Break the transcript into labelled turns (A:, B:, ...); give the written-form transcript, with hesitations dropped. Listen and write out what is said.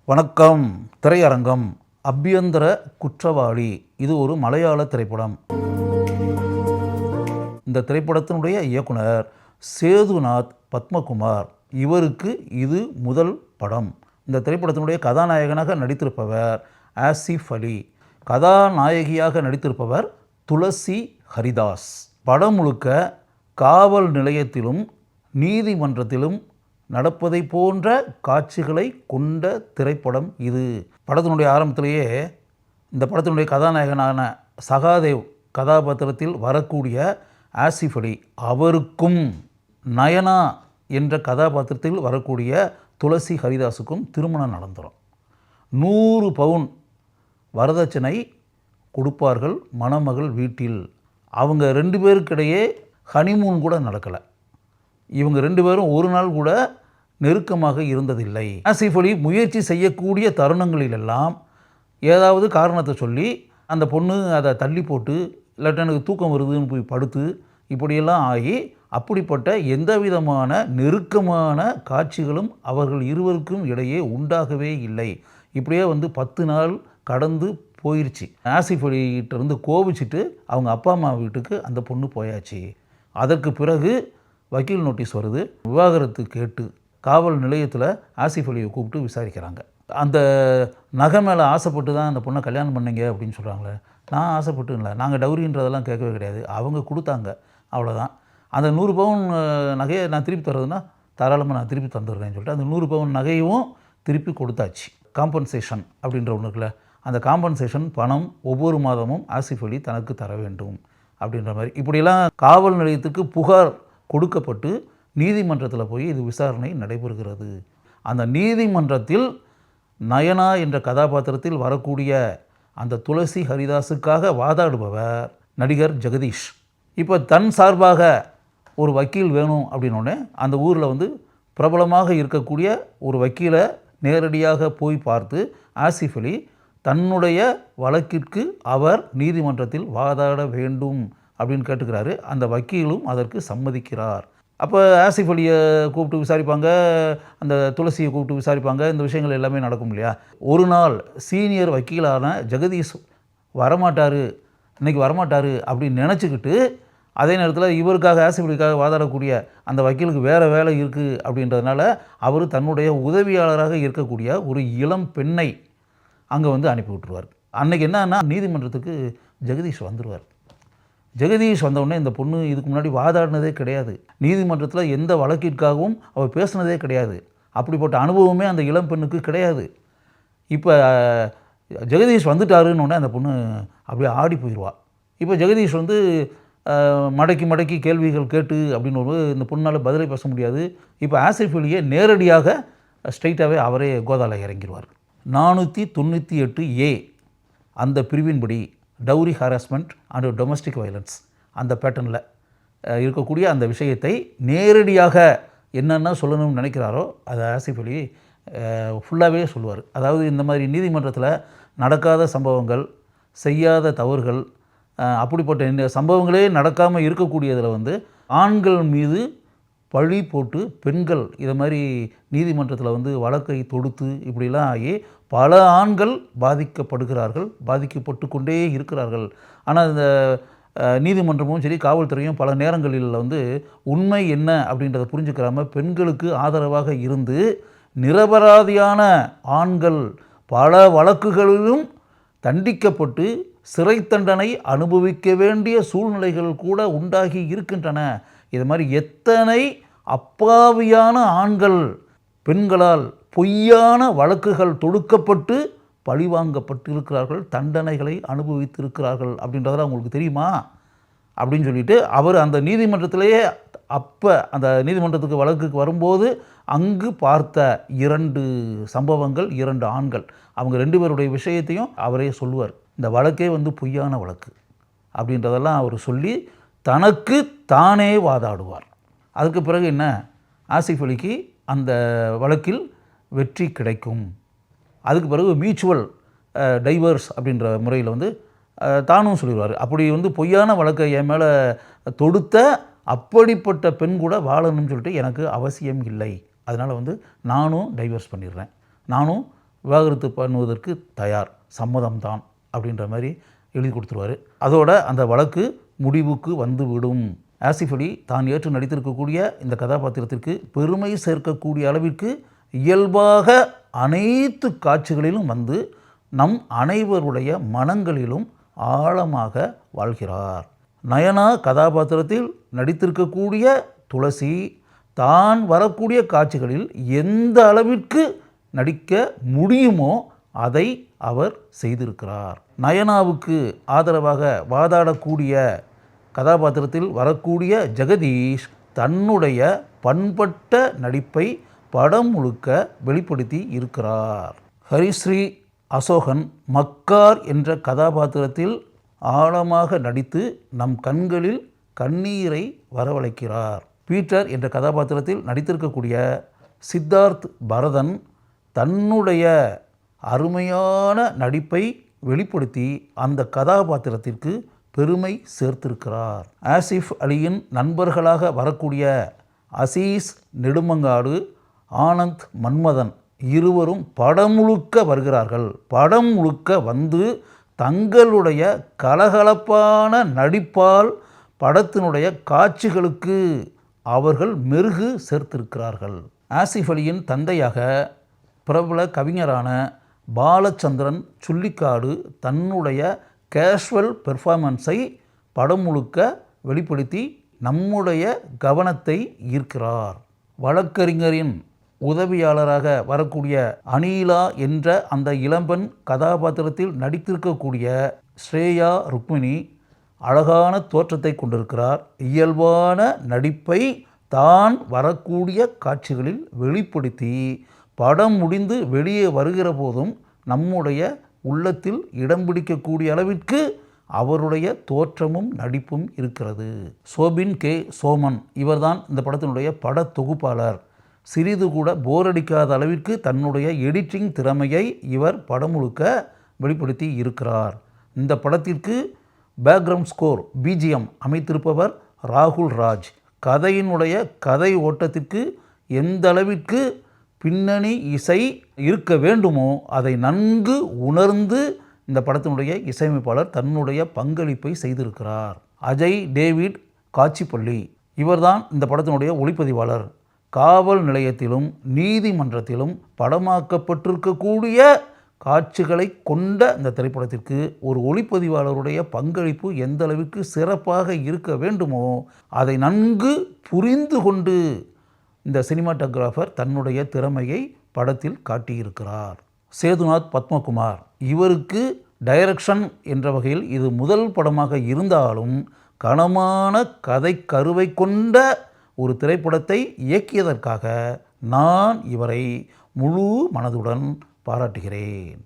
A: வணக்கம். திரையரங்கம். அபியந்தர குற்றவாளி. இது ஒரு மலையாள திரைப்படம். இந்த திரைப்படத்தினுடைய இயக்குனர் சேதுநாத் பத்மகுமார். இவருக்கு இது முதல் படம். இந்த திரைப்படத்தினுடைய கதாநாயகனாக நடித்திருப்பவர் ஆசிஃப் அலி. கதாநாயகியாக நடித்திருப்பவர் துளசி ஹரிதாஸ். படம் முழுக்க காவல் நிலையத்திலும் நீதிமன்றத்திலும் நடப்பதை போன்ற காட்சிகளை கொண்ட திரைப்படம் இது. படத்தினுடைய ஆரம்பத்திலேயே இந்த படத்தினுடைய கதாநாயகனான சகாதேவ் கதாபாத்திரத்தில் வரக்கூடிய ஆசிஃப் அலி அவருக்கும் நயனா என்ற கதாபாத்திரத்தில் வரக்கூடிய துளசி ஹரிதாஸுக்கும் திருமணம் நடந்துடும். 100 பவுன் வரதட்சணை கொடுப்பார்கள் மணமகள் வீட்டில். அவங்க 2 பேருக்கிடையே ஹனிமூன் கூட நடக்கலை. இவங்க 2 பேரும் ஒரு நாள் கூட நெருக்கமாக இருந்ததில்லை. ஆசிஃப் அலி முயற்சி செய்யக்கூடிய தருணங்களிலெல்லாம் ஏதாவது காரணத்தை சொல்லி அந்த பொண்ணு அதை தள்ளி போட்டு, இல்லாட்டி எனக்கு தூக்கம் வருதுன்னு போய் படுத்து, இப்படியெல்லாம் ஆகி அப்படிப்பட்ட எந்த விதமான நெருக்கமான காட்சிகளும் அவர்கள் இருவருக்கும் இடையே உண்டாகவே இல்லை. இப்படியே 10 நாள் கடந்து போயிடுச்சு. ஆசிஃப் அலிகிட்டேருந்து கோபிச்சுட்டு அவங்க அப்பா அம்மா வீட்டுக்கு அந்த பொண்ணு போயாச்சு. அதற்கு பிறகு வக்கீல் நோட்டீஸ் வருது. விவாகரத்து கேட்டு காவல் நிலையத்தில் ஆசிஃப் அலியை கூப்பிட்டு விசாரிக்கிறாங்க. அந்த நகை மேலே ஆசைப்பட்டு தான் அந்த பொண்ணை கல்யாணம் பண்ணீங்க அப்படின்னு சொல்கிறாங்களே. நான் ஆசைப்பட்டு இல்லை, நாங்கள் டவுரின்றதெல்லாம் கேட்கவே கிடையாது, அவங்க கொடுத்தாங்க, அவ்வளோதான். அந்த 100 பவுன் நகையை நான் திருப்பி தர்றதுன்னா தாராளமாக நான் திருப்பி தந்துடுறேன்னு சொல்லிட்டு அந்த 100 பவுன் நகையும் திருப்பி கொடுத்தாச்சு. காம்பன்சேஷன் அப்படின்ற ஒன்று இருக்குல்ல, அந்த காம்பன்சேஷன் பணம் ஒவ்வொரு மாதமும் ஆசிஃப் அலி தனக்கு தர வேண்டும் அப்படின்ற மாதிரி இப்படியெல்லாம் காவல் நிலையத்துக்கு புகார் கொடுக்கப்பட்டு நீதிமன்றத்தில் போய் இது விசாரணை நடைபெறுகிறது. அந்த நீதிமன்றத்தில் நயனா என்ற கதாபாத்திரத்தில் வரக்கூடிய அந்த துளசி ஹரிதாஸுக்காக வாதாடுபவர் நடிகர் ஜெகதீஷ். இப்போ தன் சார்பாக ஒரு வக்கீல் வேணும் அப்படின்னோடனே அந்த ஊரில் பிரபலமாக இருக்கக்கூடிய ஒரு வக்கீலை நேரடியாக போய் பார்த்து ஆசிஃப் அலி தன்னுடைய வழக்கிற்கு அவர் நீதிமன்றத்தில் வாதாட வேண்டும் அப்படின்னு கேட்டுக்கிறாரு. அந்த வக்கீலும் அதற்கு சம்மதிக்கிறார். அப்போ ஆசிஃப் அலியை கூப்பிட்டு விசாரிப்பாங்க, அந்த துளசியை கூப்பிட்டு விசாரிப்பாங்க. இந்த விஷயங்கள் எல்லாமே நடக்கும் இல்லையா. ஒரு நாள் சீனியர் வக்கீலான ஜெகதீஷ் வரமாட்டார், இன்றைக்கி வரமாட்டார் அப்படின்னு நினச்சிக்கிட்டு, அதே நேரத்தில் இவருக்காக ஆசிஃப் அலிக்காக வாதாடக்கூடிய அந்த வக்கீலுக்கு வேறு வேலை இருக்குது அப்படின்றதுனால அவர் தன்னுடைய உதவியாளராக இருக்கக்கூடிய ஒரு இளம் பெண்ணை அங்கே அனுப்பி விட்டுருவார். அன்றைக்கி என்னன்னா நீதிமன்றத்துக்கு ஜெகதீஷ் வந்துடுவார். ஜெகதீஷ் வந்தவுடனே இந்த பொண்ணு இதுக்கு முன்னாடி வாதாடினதே கிடையாது, நீதிமன்றத்தில் எந்த வழக்கிற்காகவும் அவள் பேசினதே கிடையாது, அப்படிப்பட்ட அனுபவமே அந்த இளம் பெண்ணுக்கு கிடையாது. இப்போ ஜெகதீஷ் வந்துட்டாருன்னு அந்த பொண்ணு அப்படியே ஆடி போயிடுவாள். இப்போ ஜெகதீஷ் மடக்கி மடக்கி கேள்விகள் கேட்டு அப்படின்னு இந்த பொண்ணால் பதிலை பேச முடியாது. இப்போ ஆசிஃப் அலியை நேரடியாக ஸ்ட்ரைட்டாகவே அவரே கோதாவில் இறங்கிடுவார். 498A அந்த பிரிவின்படி dowry harassment and domestic violence அந்த பேட்டர்னில் இருக்கக்கூடிய அந்த விஷயத்தை நேரடியாக என்னென்ன சொல்லணும்னு நினைக்கிறாரோ அதை ஆசிஃப் அலி ஃபுல்லாகவே சொல்லுவார். அதாவது இந்த மாதிரி நீதிமன்றத்தில் நடக்காத சம்பவங்கள், செய்யாத தவறுகள், அப்படிப்பட்ட சம்பவங்களே நடக்காமல் இருக்கக்கூடியதில் ஆண்கள் மீது பழி போட்டு பெண்கள் இதை மாதிரி நீதிமன்றத்தில் வழக்கை தொடுத்து இப்படிலாம் ஆகி பல ஆண்கள் பாதிக்கப்படுகிறார்கள், பாதிக்கப்பட்டு கொண்டே இருக்கிறார்கள். ஆனால் இந்த நீதிமன்றமும் சரி காவல்துறையும் பல நேரங்களில் உண்மை என்ன அப்படின்றத புரிஞ்சுக்கிறாமல் பெண்களுக்கு ஆதரவாக இருந்து நிரபராதியான ஆண்கள் பல வழக்குகளிலும் தண்டிக்கப்பட்டு சிறை தண்டனை அனுபவிக்க வேண்டிய சூழ்நிலைகள் கூட உண்டாகி இருக்கின்றன. இது மாதிரி எத்தனை அப்பாவியான ஆண்கள் பெண்களால் பொய்யான வழக்குகள் தொடுக்கப்பட்டு பழிவாங்கப்பட்டிருக்கிறார்கள், தண்டனைகளை அனுபவித்திருக்கிறார்கள் அப்படின்றதெல்லாம் உங்களுக்கு தெரியுமா அப்படின்னு சொல்லிட்டு அவர் அந்த நீதிமன்றத்திலேயே அந்த நீதிமன்றத்துக்கு வழக்குக்கு வரும்போது அங்கு பார்த்த 2 சம்பவங்கள், 2 ஆண்கள், அவங்க 2 பேருடைய விஷயத்தையும் அவரே சொல்லுவார். இந்த வழக்கே பொய்யான வழக்கு அப்படின்றதெல்லாம் அவர் சொல்லி தனக்கு தானே வாதாடுவார். அதுக்கு பிறகு என்ன, ஆசிஃப் அலிக்கு அந்த வழக்கில் வெற்றி கிடைக்கும். அதுக்கு பிறகு மியூச்சுவல் டைவர்ஸ் அப்படின்ற முறையில் தானும் சொல்லிடுவார். அப்படி பொய்யான வழக்கை என் மேலே தொடுத்த அப்படிப்பட்ட பெண் கூட வாழணும்னு சொல்லிட்டு எனக்கு அவசியம் இல்லை, அதனால் நானும் டைவர்ஸ் பண்ணிடுறேன், நானும் விவாகரத்து பண்ணுவதற்கு தயார், சம்மதம்தான் அப்படின்ற மாதிரி எழுதி கொடுத்துருவார். அதோட அந்த வழக்கு முடிவுக்கு வந்துவிடும். ஆசிஃப் அலி தான் ஏற்று நடித்திருக்கக்கூடிய இந்த கதாபாத்திரத்திற்கு பெருமை சேர்க்கக்கூடிய அளவிற்கு இயல்பாக அனைத்து காட்சிகளிலும் வந்து நம் அனைவருடைய மனங்களிலும் ஆழமாக வாழ்கிறார். நயனா கதாபாத்திரத்தில் நடித்திருக்கக்கூடிய துளசி தான் வரக்கூடிய காட்சிகளில் எந்த அளவிற்கு நடிக்க முடியுமோ அதை அவர் செய்திருக்கிறார். நயனாவுக்கு ஆதரவாக வாதாடக்கூடிய கதாபாத்திரத்தில் வரக்கூடிய ஜெகதீஷ் தன்னுடைய பண்பட்ட நடிப்பை படம் முழுக்க வெளிப்படுத்தி இருக்கிறார். ஹரிஸ்ரீ அசோகன் மக்கார் என்ற கதாபாத்திரத்தில் ஆழமாக நடித்து நம் கண்களில் கண்ணீரை வரவழைக்கிறார். பீட்டர் என்ற கதாபாத்திரத்தில் நடித்திருக்கக்கூடிய சித்தார்த் பரதன் தன்னுடைய அருமையான நடிப்பை வெளிப்படுத்தி அந்த கதாபாத்திரத்திற்கு பெருமை சேர்த்திருக்கிறார். ஆசிஃப் அலியின் நண்பர்களாக வரக்கூடிய அசீஸ் நெடுமங்காடு, ஆனந்த் மன்மதன் இருவரும் படம் முழுக்க வருகிறார்கள். படம் முழுக்க வந்து தங்களுடைய கலகலப்பான நடிப்பால் படத்தினுடைய காட்சிகளுக்கு அவர்கள் மெருகு சேர்த்திருக்கிறார்கள். ஆசிஃப் அலியின் தந்தையாக பிரபல கவிஞரான பாலச்சந்திரன் சுள்ளிக்காடு தன்னுடைய கேஷுவல் பெர்ஃபார்மன்ஸை படம் முழுக்க வெளிப்படுத்தி நம்முடைய கவனத்தை ஈர்க்கிறார். வழக்கறிஞரின் உதவியாளராக வரக்கூடிய அனீலா என்ற அந்த இளம்பெண் கதாபாத்திரத்தில் நடித்திருக்கக்கூடிய ஸ்ரேயா ருக்மிணி அழகான தோற்றத்தை கொண்டிருக்கிறார். இயல்பான நடிப்பை தான் வரக்கூடிய காட்சிகளில் வெளிப்படுத்தி படம் முடிந்து வெளியே வருகிற போதும் நம்முடைய உள்ளத்தில் இடம் பிடிக்கக்கூடிய அளவிற்கு அவருடைய தோற்றமும் நடிப்பும் இருக்கிறது. சோபின் கே சோமன் இவர்தான் இந்த படத்தினுடைய பட தொகுப்பாளர். சிறிது கூட போர் அடிக்காத அளவிற்கு தன்னுடைய எடிட்டிங் திறமையை இவர் படம் முழுக்க வெளிப்படுத்தி இருக்கிறார். இந்த படத்திற்கு பேக்ரவுண்ட் ஸ்கோர் பிஜிஎம் அமைத்திருப்பவர் ராகுல் ராஜ். கதையினுடைய கதை ஓட்டத்திற்கு எந்த அளவிற்கு பின்னணி இசை இருக்க வேண்டுமோ அதை நன்கு உணர்ந்து இந்த படத்தினுடைய இசையமைப்பாளர் தன்னுடைய பங்களிப்பை செய்திருக்கிறார். அஜய் டேவிட் காச்சிப்பள்ளி இவர்தான் இந்த படத்தினுடைய ஒளிப்பதிவாளர். காவல் நிலையத்திலும் நீதிமன்றத்திலும் படமாக்கப்பட்டிருக்கக்கூடிய காட்சிகளை கொண்ட இந்த திரைப்படத்திற்கு ஒரு ஒளிப்பதிவாளருடைய பங்களிப்பு எந்த அளவிற்கு சிறப்பாக இருக்க வேண்டுமோ அதை நன்கு புரிந்து கொண்டு இந்த சினிமாட்டோகிராஃபர் தன்னுடைய திறமையை படத்தில் காட்டியிருக்கிறார். சேதுநாத் பத்மகுமார் இவருக்கு டைரக்ஷன் என்ற வகையில் இது முதல் படமாக இருந்தாலும் கனமான கதை கருவை கொண்ட ஒரு திரைப்படத்தை இயக்கியதற்காக நான் இவரை முழு மனதுடன் பாராட்டுகிறேன்.